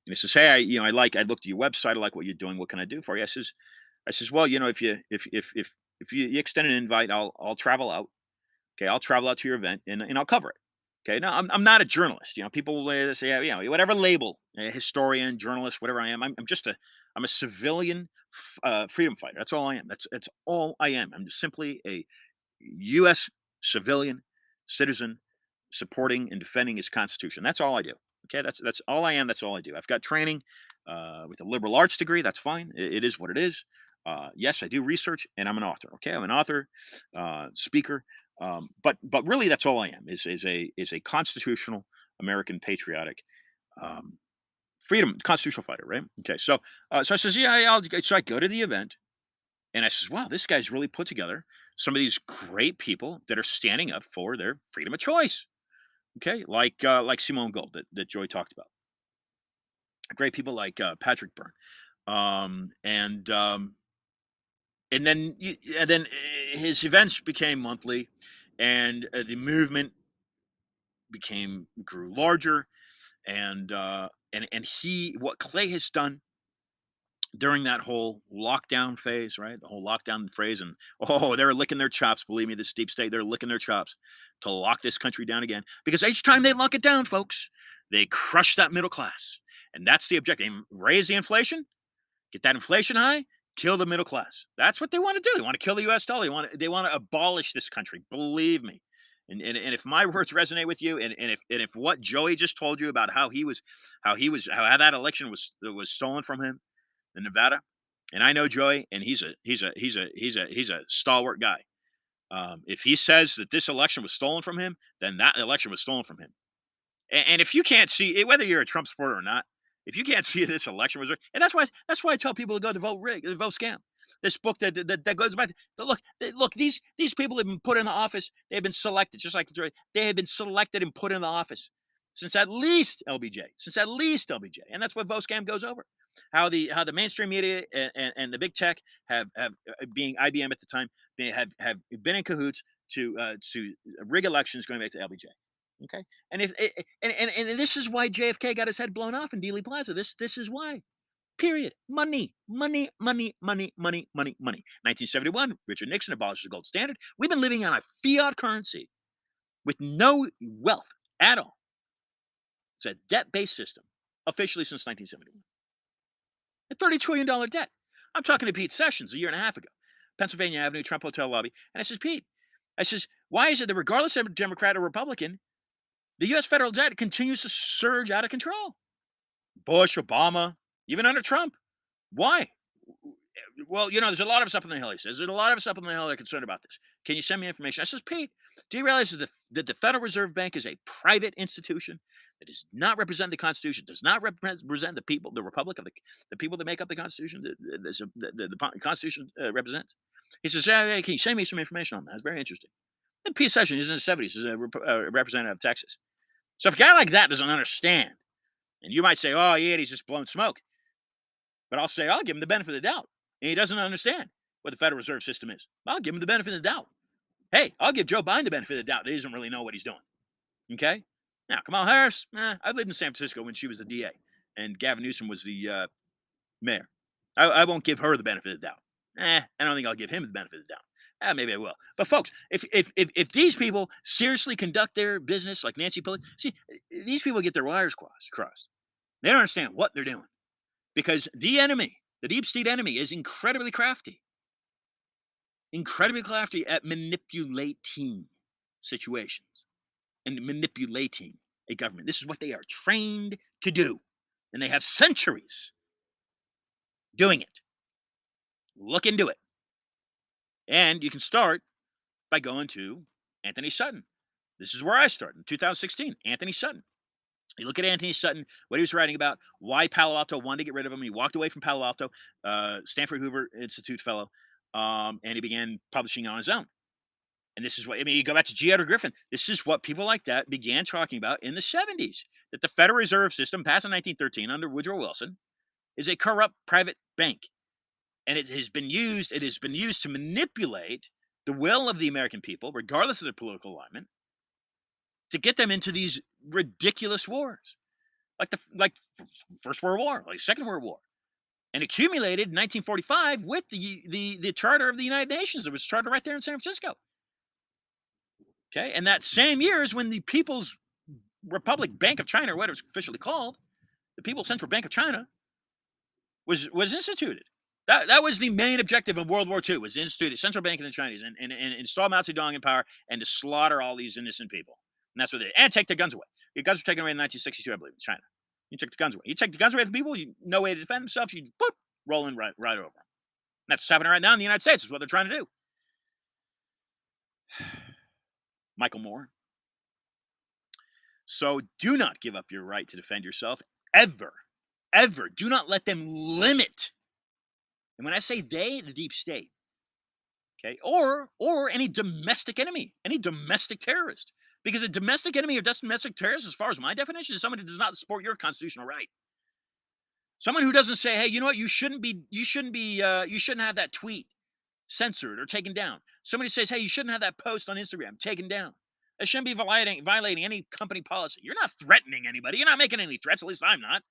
he says, hey, I looked at your website. I like what you're doing. What can I do for you? I says, well, if you extend an invite, I'll travel out. Okay, I'll travel out to your event and I'll cover it. Okay, now I'm not a journalist. People say, whatever label, historian, journalist, whatever I am. I'm a civilian freedom fighter. That's all I am. That's all I am. I'm simply a U.S. civilian citizen supporting and defending his Constitution. That's all I do. Okay, that's all I am. That's all I do. I've got training with a liberal arts degree. That's fine. It is what it is. Yes, I do research, and I'm an author. Okay, I'm an author, speaker. But really, that's all I am. Is a constitutional American patriotic freedom constitutional fighter, right? Okay, so I says, yeah, so I go to the event, and I says, wow, this guy's really put together some of these great people that are standing up for their freedom of choice. Okay, like Simone Gold that Joy talked about. Great people like Patrick Byrne, and then his events became monthly, and the movement grew larger, and what Clay has done during that whole lockdown phase, right? The whole lockdown phase, and they're licking their chops. Believe me, this deep state, they're licking their chops to lock this country down again. Because each time they lock it down, folks, they crush that middle class, and that's the objective. They raise the inflation, get that inflation high, kill the middle class. That's what they want to do. They want to kill the U.S. dollar. They want to abolish this country. Believe me. And if my words resonate with you, and if what Joey just told you about how that election was stolen from him in Nevada, and I know Joey, and he's a stalwart guy. If he says that this election was stolen from him, then that election was stolen from him. And if you can't see it, whether you're a Trump supporter or not, if you can't see this election was, and that's why I tell people to go to vote scam. This book that goes back. Look, these people have been put in the office. They've been selected, just like they have been selected and put in the office since at least LBJ, and that's what vote scam goes over. How the mainstream media and the big tech have being IBM at the time, they have been in cahoots to rig elections going back to LBJ. Okay, and and this is why JFK got his head blown off in Dealey Plaza. This is why. Period. Money, money, money, money, money, money, money. 1971, Richard Nixon abolished the gold standard. We've been living on a fiat currency with no wealth at all. It's a debt-based system officially since 1971. A $30 trillion debt. I'm talking to Pete Sessions a year and a half ago, Pennsylvania Avenue, Trump Hotel lobby, and I says, Pete, why is it that regardless of Democrat or Republican, the U.S. federal debt continues to surge out of control? Bush, Obama, even under Trump. Why? Well, there's a lot of us up on the Hill. He says, there's a lot of us up on the Hill that are concerned about this. Can you send me information? I says, Pete, do you realize that the Federal Reserve Bank is a private institution that does not represent the Constitution, does not represent the people, the republic of the people that make up the Constitution, the Constitution represents? He says, yeah, can you send me some information on that? It's very interesting. And Pete Sessions, he's in his 70s, he's a representative of Texas. So if a guy like that doesn't understand, and you might say, oh, yeah, he's just blowing smoke. But I'll say, I'll give him the benefit of the doubt. And he doesn't understand what the Federal Reserve System is. I'll give him the benefit of the doubt. Hey, I'll give Joe Biden the benefit of the doubt that he doesn't really know what he's doing. Okay? Now, Kamala Harris, I lived in San Francisco when she was the DA, and Gavin Newsom was the mayor. I won't give her the benefit of the doubt. I don't think I'll give him the benefit of the doubt. Maybe I will. But folks, if these people seriously conduct their business like Nancy Pelosi, see, these people get their wires crossed. They don't understand what they're doing. Because the enemy, the deep state enemy, is incredibly crafty at manipulating situations and manipulating a government. This is what they are trained to do. And they have centuries doing it. Look into it. And you can start by going to Anthony Sutton. This is where I started in 2016, Anthony Sutton. You look at Anthony Sutton, what he was writing about, why Palo Alto wanted to get rid of him. He walked away from Palo Alto, Stanford Hoover Institute fellow, and he began publishing on his own. And this is what, you go back to G. Edward Griffin. This is what people like that began talking about in the 70s, that the Federal Reserve System, passed in 1913 under Woodrow Wilson, is a corrupt private bank. And it has been used to manipulate the will of the American people, regardless of their political alignment, to get them into these ridiculous wars, like First World War, like Second World War, and accumulated in 1945 with the Charter of the United Nations. It was chartered right there in San Francisco. Okay, and that same year is when the People's Republic Bank of China, or what it was officially called, the People's Central Bank of China, was instituted. That was the main objective of World War II, was to institute a central bank in the Chinese and install Mao Zedong in power and to slaughter all these innocent people. And that's what they did. And take their guns away. The guns were taken away in 1962, I believe, in China. You took the guns away. You take the guns away from people, no way to defend themselves, you roll in right over them. And that's what's happening right now in the United States. That's what they're trying to do. Michael Moore. So do not give up your right to defend yourself, ever. Ever. Do not let them limit. And when I say they, the deep state. Okay? Or any domestic enemy, any domestic terrorist. Because a domestic enemy or domestic terrorist, as far as my definition, is someone who does not support your constitutional right. Someone who doesn't say, hey, you know what, you shouldn't have that tweet censored or taken down. Somebody says, hey, you shouldn't have that post on Instagram, taken down. That shouldn't be violating any company policy. You're not threatening anybody. You're not making any threats. At least I'm not.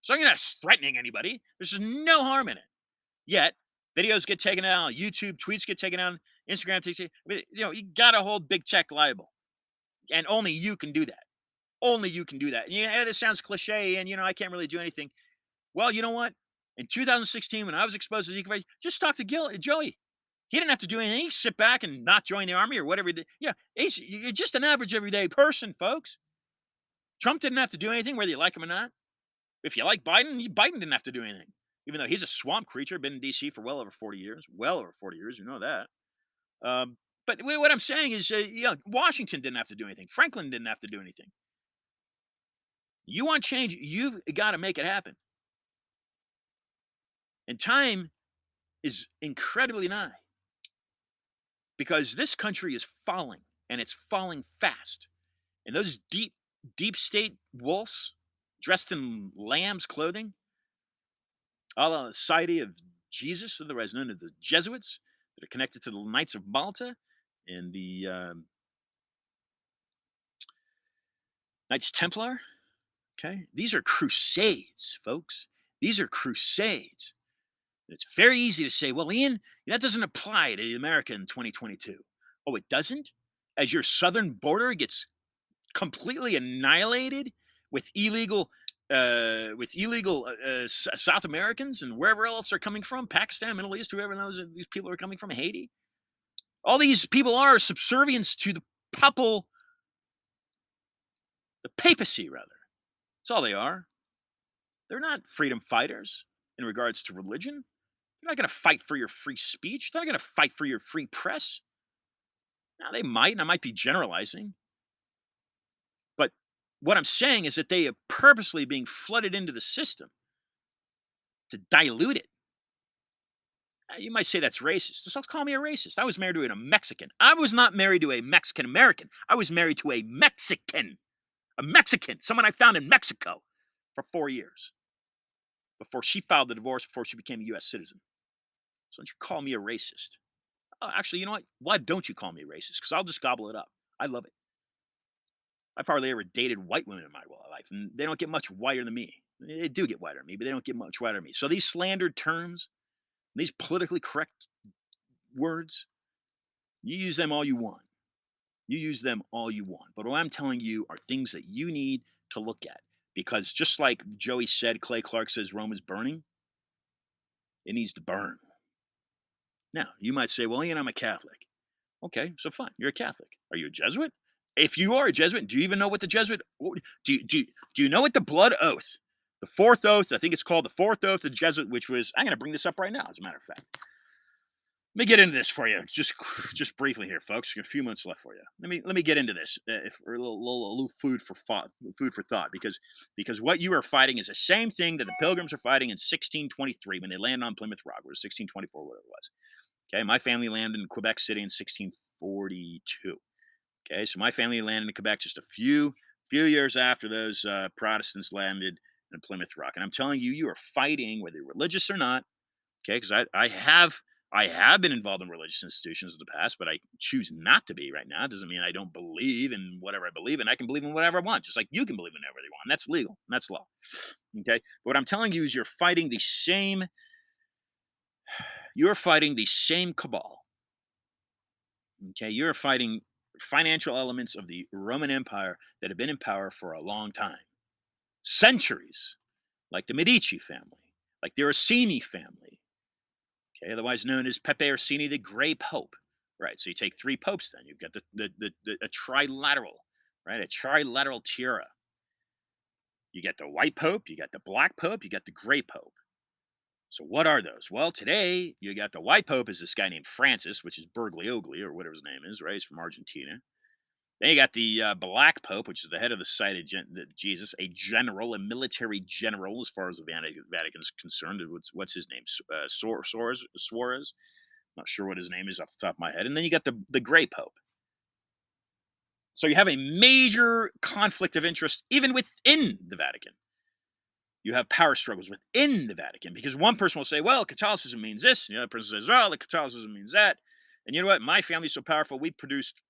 So you're not threatening anybody. There's just no harm in it. Yet, videos get taken down, YouTube tweets get taken down, Instagram takes it. You got to hold big tech liable. And only you can do that. Only you can do that. And this sounds cliche, and I can't really do anything. Well, you know what? In 2016, when I was exposed to Zika, just talk to Joey. He didn't have to do anything. He sit back and not join the army or whatever he did. You're just an average everyday person, folks. Trump didn't have to do anything, whether you like him or not. If you like Biden, Biden didn't have to do anything. Even though he's a swamp creature, been in D.C. for well over 40 years. Well over 40 years, you know that. But what I'm saying is, Washington didn't have to do anything. Franklin didn't have to do anything. You want change, you've got to make it happen. And time is incredibly nigh. Because this country is falling, and it's falling fast. And those deep state wolves dressed in lamb's clothing, a la the Society of Jesus, otherwise known as the Jesuits, that are connected to the Knights of Malta and the Knights Templar. Okay, these are crusades, folks. These are crusades. It's very easy to say, well, Ian, that doesn't apply to America in 2022. Oh, it doesn't? As your southern border gets completely annihilated with illegal South Americans and wherever else they're coming from, Pakistan, Middle East, whoever knows these people are coming from, Haiti. All these people are subservience to the papacy, rather. That's all they are. They're not freedom fighters in regards to religion. They're not going to fight for your free speech. They're not going to fight for your free press. Now, they might, and I might be generalizing. But what I'm saying is that they are purposely being flooded into the system to dilute it. You might say that's racist. So call me a racist. I was married to a Mexican. I was not married to a Mexican-American. I was married to a Mexican. A Mexican. Someone I found in Mexico for 4 years. Before she filed the divorce, before she became a U.S. citizen. So don't you call me a racist. Actually, you know what? Why don't you call me a racist? Because I'll just gobble it up. I love it. I've hardly ever dated white women in my life, and they don't get much whiter than me. They do get whiter than me, but they don't get much whiter than me. So these slandered terms, these politically correct words, you use them all you want. You use them all you want. But what I'm telling you are things that you need to look at. Because just like Joey said, Clay Clark says Rome is burning, it needs to burn. Now, you might say, well, Ian, I'm a Catholic. Okay, so fine. You're a Catholic. Are you a Jesuit? If you are a Jesuit, do you even know what the Jesuit... Do you know what the blood oath, the fourth oath, I think it's called the fourth oath of the Jesuit, which was... I'm going to bring this up right now, as a matter of fact. Let me get into this for you, just briefly here, folks. A few minutes left for you. Let me get into this, for a little food for thought, because what you are fighting is the same thing that the Pilgrims are fighting in 1623 when they landed on Plymouth Rock, or 1624, whatever it was. Okay, my family landed in Quebec City in 1642. Okay, so my family landed in Quebec just a few years after those Protestants landed in Plymouth Rock, and I'm telling you, you are fighting whether you're religious or not. Okay, because I have been involved in religious institutions in the past, but I choose not to be right now. It doesn't mean I don't believe in whatever I believe in. I can believe in whatever I want, just like you can believe in whatever you want. And that's legal. And that's law. Okay? But what I'm telling you is you're fighting the same cabal. Okay? You're fighting financial elements of the Roman Empire that have been in power for a long time. Centuries. Like the Medici family. Like the Orsini family. Okay, otherwise known as Pepe Orsini, the Gray Pope. Right, so you take three popes then. You've got a trilateral, right? A trilateral tiara. You got the white pope, you got the black pope, you got the gray pope. So what are those? Well, today, you got the white pope is this guy named Francis, which is Bergoglio, or whatever his name is, right? He's from Argentina. Then you got the black pope, which is the head of the Society of Jesus, a military general, as far as the Vatican is concerned. What's his name? Suarez? Not sure what his name is off the top of my head. And then you got the gray pope. So you have a major conflict of interest even within the Vatican. You have power struggles within the Vatican because one person will say, well, Catholicism means this. And the other person says, well, Catholicism means that. And you know what? My family's so powerful, we produced,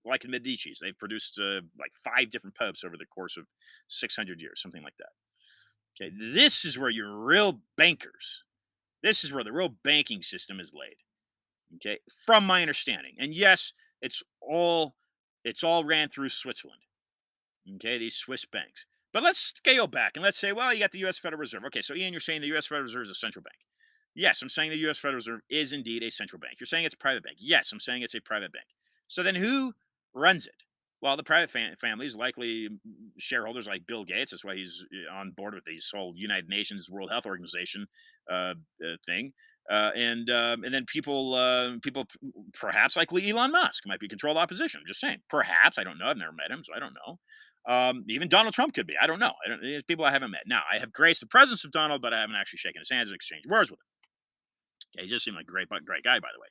like the Medici's, they've produced like 5 different popes over the course of 600 years, something like that. Okay, this is where your real bankers, this is where the real banking system is laid. Okay, from my understanding. And yes, it's all it's all ran through Switzerland. Okay, these Swiss banks. But let's scale back and let's say, well, you got the U.S. Federal Reserve. Okay, so Ian, you're saying the U.S. Federal Reserve is a central bank. Yes, I'm saying the U.S. Federal Reserve is indeed a central bank. You're saying it's a private bank. Yes, I'm saying it's a private bank. So then who runs it? Well, the private families, likely shareholders like Bill Gates. That's why he's on board with this whole United Nations World Health Organization thing. And then people perhaps like Elon Musk might be controlled opposition. I'm just saying, perhaps. I don't know. I've never met him, so I don't know. Even Donald Trump could be. I don't know. There's people I haven't met. Now, I have graced the presence of Donald, but I haven't actually shaken his hands and exchanged words with him. Okay, he just seemed like a great guy, by the way.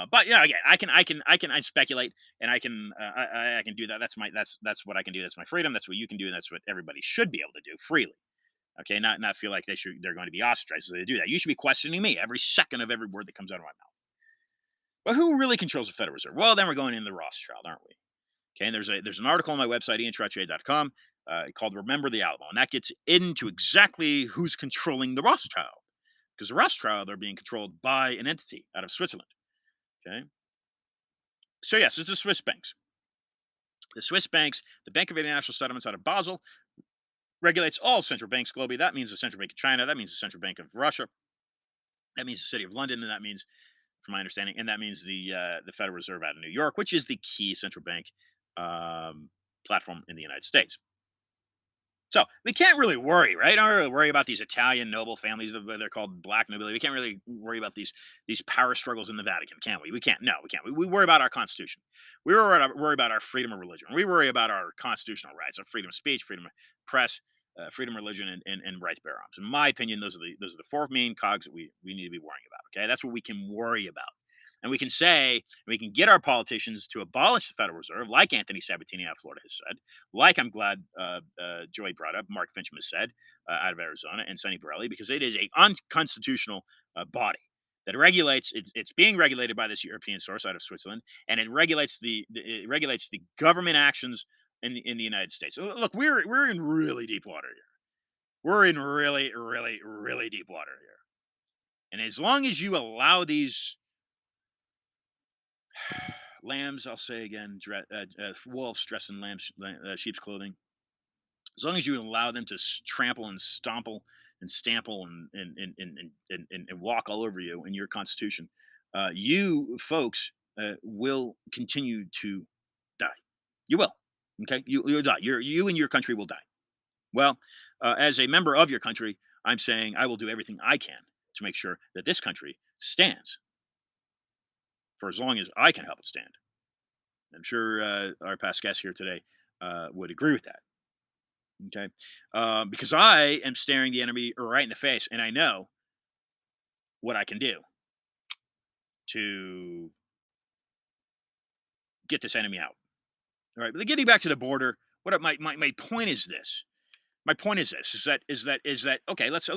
But yeah, again, I speculate, and I can do that. That's what I can do. That's my freedom. That's what you can do, and that's what everybody should be able to do freely. Okay, not feel like they're going to be ostracized if they do that. You should be questioning me every second of every word that comes out of my mouth. But who really controls the Federal Reserve? Well, then we're going into the Rothschild, aren't we? Okay, and there's an article on my website, iantrottier.com, called Remember the Alamo. And that gets into exactly who's controlling the Rothschild. Because the Rothschild are being controlled by an entity out of Switzerland. Okay. So, yes, it's the Swiss banks. The Swiss banks, the Bank of International Settlements out of Basel, regulates all central banks globally. That means the Central Bank of China. That means the Central Bank of Russia. That means the City of London. And that means, from my understanding, and that means the Federal Reserve out of New York, which is the key central bank platform in the United States. So we can't really worry, right? I don't really worry about these Italian noble families. They're called black nobility. We can't really worry about these power struggles in the Vatican, can we? We can't. No, we can't. We worry about our Constitution. We worry about our freedom of religion. We worry about our constitutional rights, our freedom of speech, freedom of press, freedom of religion, and right to bear arms. In my opinion, those are the 4 main cogs that we need to be worrying about. Okay, that's what we can worry about. And we can say, we can get our politicians to abolish the Federal Reserve, like Anthony Sabatini out of Florida has said, like I'm glad Joey brought up, Mark Fincham has said out of Arizona, and Sonny Borelli, because it is a unconstitutional body that regulates. It's being regulated by this European source out of Switzerland, and it regulates the government actions in the United States. So look, we're in really deep water here. We're in really, really, really deep water here. And as long as you allow these lambs, I'll say again, wolves dressed in sheep's clothing. As long as you allow them to trample and stomple and stample and walk all over you in your Constitution, you folks will continue to die. You will. Okay, you'll die. You and your country will die. Well, as a member of your country, I'm saying I will do everything I can to make sure that this country stands for as long as I can help it stand. I'm sure our past guest here today would agree with that. Okay, because I am staring the enemy right in the face, and I know what I can do to get this enemy out. All right, but getting back to the border, what my point is this. My point is this: is that okay? Let's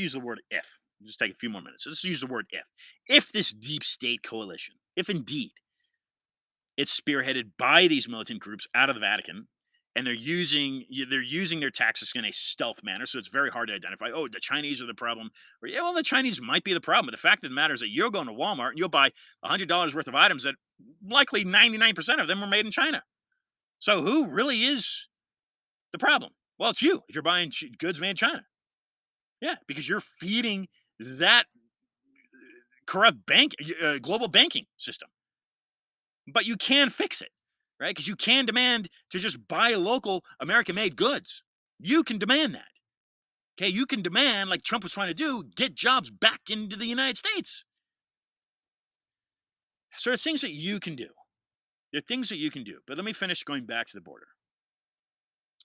use the word if. Just take a few more minutes. Let's use the word if. If this deep state coalition, if indeed it's spearheaded by these militant groups out of the Vatican, and they're using their tactics in a stealth manner, so it's very hard to identify. Oh, the Chinese are the problem. Or, yeah, well, the Chinese might be the problem, but the fact of the matter is that you're going to Walmart and you'll buy $100 worth of items that likely 99% of them were made in China. So who really is the problem? Well, it's you if you're buying goods made in China. Yeah, because you're feeding that corrupt global banking system. But you can fix it, right? Because you can demand to just buy local American-made goods. You can demand that. Okay, you can demand, like Trump was trying to do, get jobs back into the United States. So there are things that you can do. There are things that you can do. But let me finish going back to the border.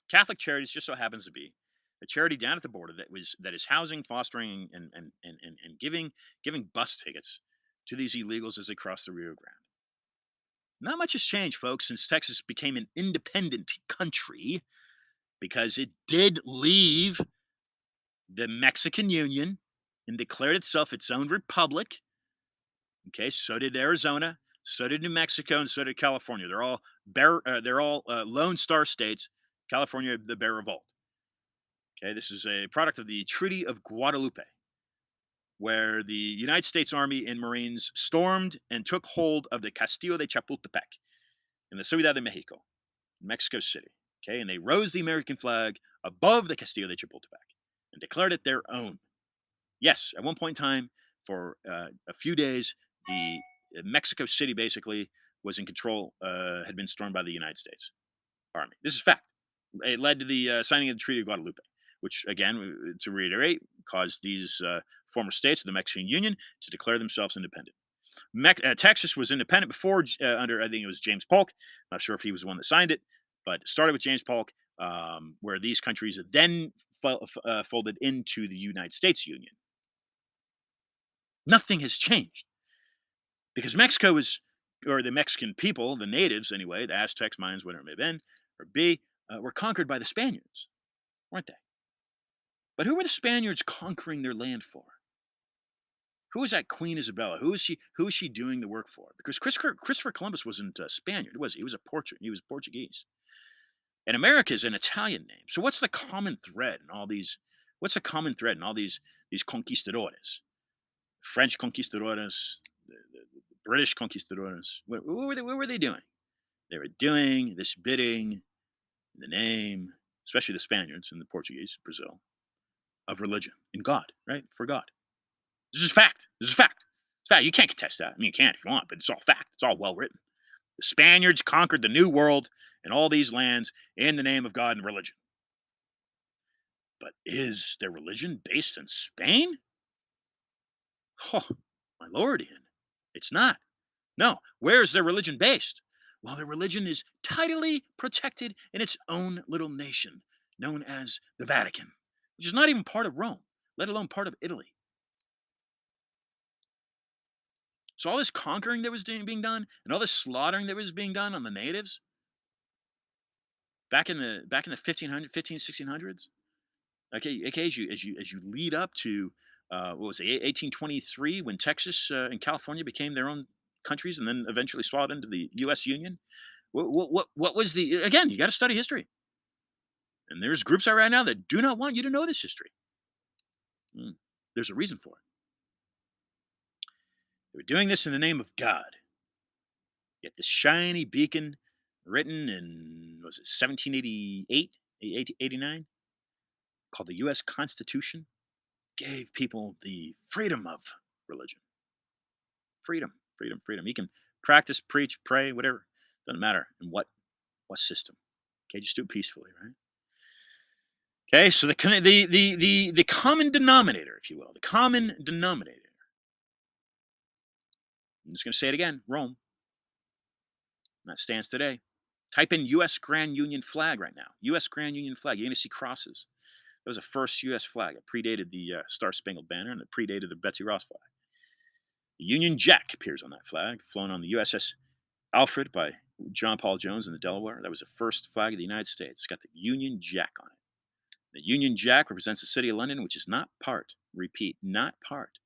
Catholic Charities just so happens to be a charity down at the border that is housing, fostering, and giving bus tickets to these illegals as they cross the Rio Grande. Not much has changed, folks, since Texas became an independent country, because it did leave the Mexican Union and declared itself its own republic. Okay, so did Arizona, so did New Mexico, and so did California. They're all Lone Star states. California, the Bear Revolt. Okay, this is a product of the Treaty of Guadalupe, where the United States Army and Marines stormed and took hold of the Castillo de Chapultepec in the Ciudad de Mexico, Mexico City. Okay, and they rose the American flag above the Castillo de Chapultepec and declared it their own. Yes, at one point in time, for a few days, the Mexico City basically was in control, had been stormed by the United States Army. This is fact. It led to the signing of the Treaty of Guadalupe, which, again, to reiterate, caused these former states of the Mexican Union to declare themselves independent. Texas was independent before, under, I think it was James Polk. Not sure if he was the one that signed it, but it started with James Polk, where these countries then folded into the United States Union. Nothing has changed because Mexico is, or the Mexican people, the natives anyway, the Aztecs, Mayans, whatever it may have been, or be, were conquered by the Spaniards, weren't they? But who were the Spaniards conquering their land for? Who was that Queen Isabella? Who was she doing the work for? Because Christopher Columbus wasn't a Spaniard, was he? He was he was Portuguese. And America is an Italian name. So what's the common thread in all these? What's the common thread in all these conquistadores? French conquistadores, the British conquistadores. What were they doing? They were doing this bidding in the name, especially the Spaniards and the Portuguese, Brazil, of religion in God, right? For God. This is fact. This is fact. It's fact. You can't contest that. I mean, you can if you want, but it's all fact. It's all well written. The Spaniards conquered the New World and all these lands in the name of God and religion. But is their religion based in Spain? Oh, my lord, Ian. It's not. No. Where is their religion based? Well, their religion is tidily protected in its own little nation, known as the Vatican, which is not even part of Rome, let alone part of Italy. So all this conquering that was being done, and all this slaughtering that was being done on the natives back in the 1600s. Okay, as you lead up to what was it, 1823, when Texas and California became their own countries, and then eventually swallowed into the U.S. Union. What was the, again? You got to study history, and there's groups out right now that do not want you to know this history. There's a reason for it. They were doing this in the name of God. Yet this shiny beacon, written in, was it 1788, 89, called the U.S. Constitution, gave people the freedom of religion. Freedom, freedom, freedom. You can practice, preach, pray, whatever. Doesn't matter in what system. Okay, just do it peacefully, right? Okay, so the common denominator, if you will, the common denominator. I'm just going to say it again, Rome. And that stands today. Type in U.S. Grand Union flag right now. U.S. Grand Union flag. You're going to see crosses. That was the first U.S. flag. It predated the Star-Spangled Banner, and it predated the Betsy Ross flag. The Union Jack appears on that flag, flown on the USS Alfred by John Paul Jones in the Delaware. That was the first flag of the United States. It's got the Union Jack on it. The Union Jack represents the city of London, which is not part, repeat, not part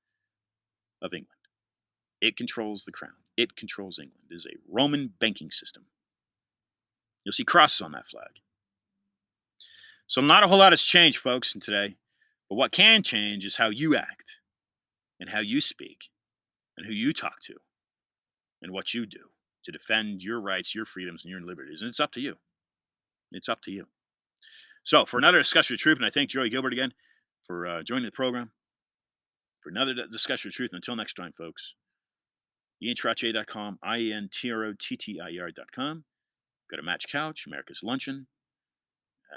of England. It controls the crown. It controls England. It is a Roman banking system. You'll see crosses on that flag. So not a whole lot has changed, folks, in today. But what can change is how you act and how you speak and who you talk to and what you do to defend your rights, your freedoms, and your liberties. And it's up to you. It's up to you. So for another discussion of truth, and I thank Joey Gilbert again for joining the program. For another discussion of truth, and until next time, folks, IanTrottier.com, IanTrottier.com. Go to Match Couch, America's Luncheon.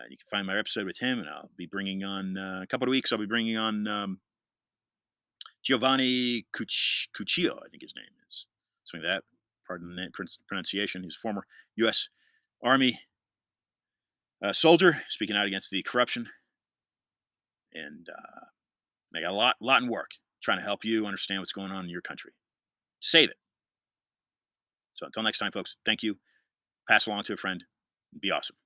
You can find my episode with him, and I'll be bringing on, a couple of weeks, I'll be bringing on Giovanni Cuccio, I think his name is. Something like that. Pardon the pronunciation. He's a former U.S. Army soldier, speaking out against the corruption. And I got a lot in work trying to help you understand what's going on in your country. Save it. So until next time, folks, thank you. Pass along to a friend. Be awesome.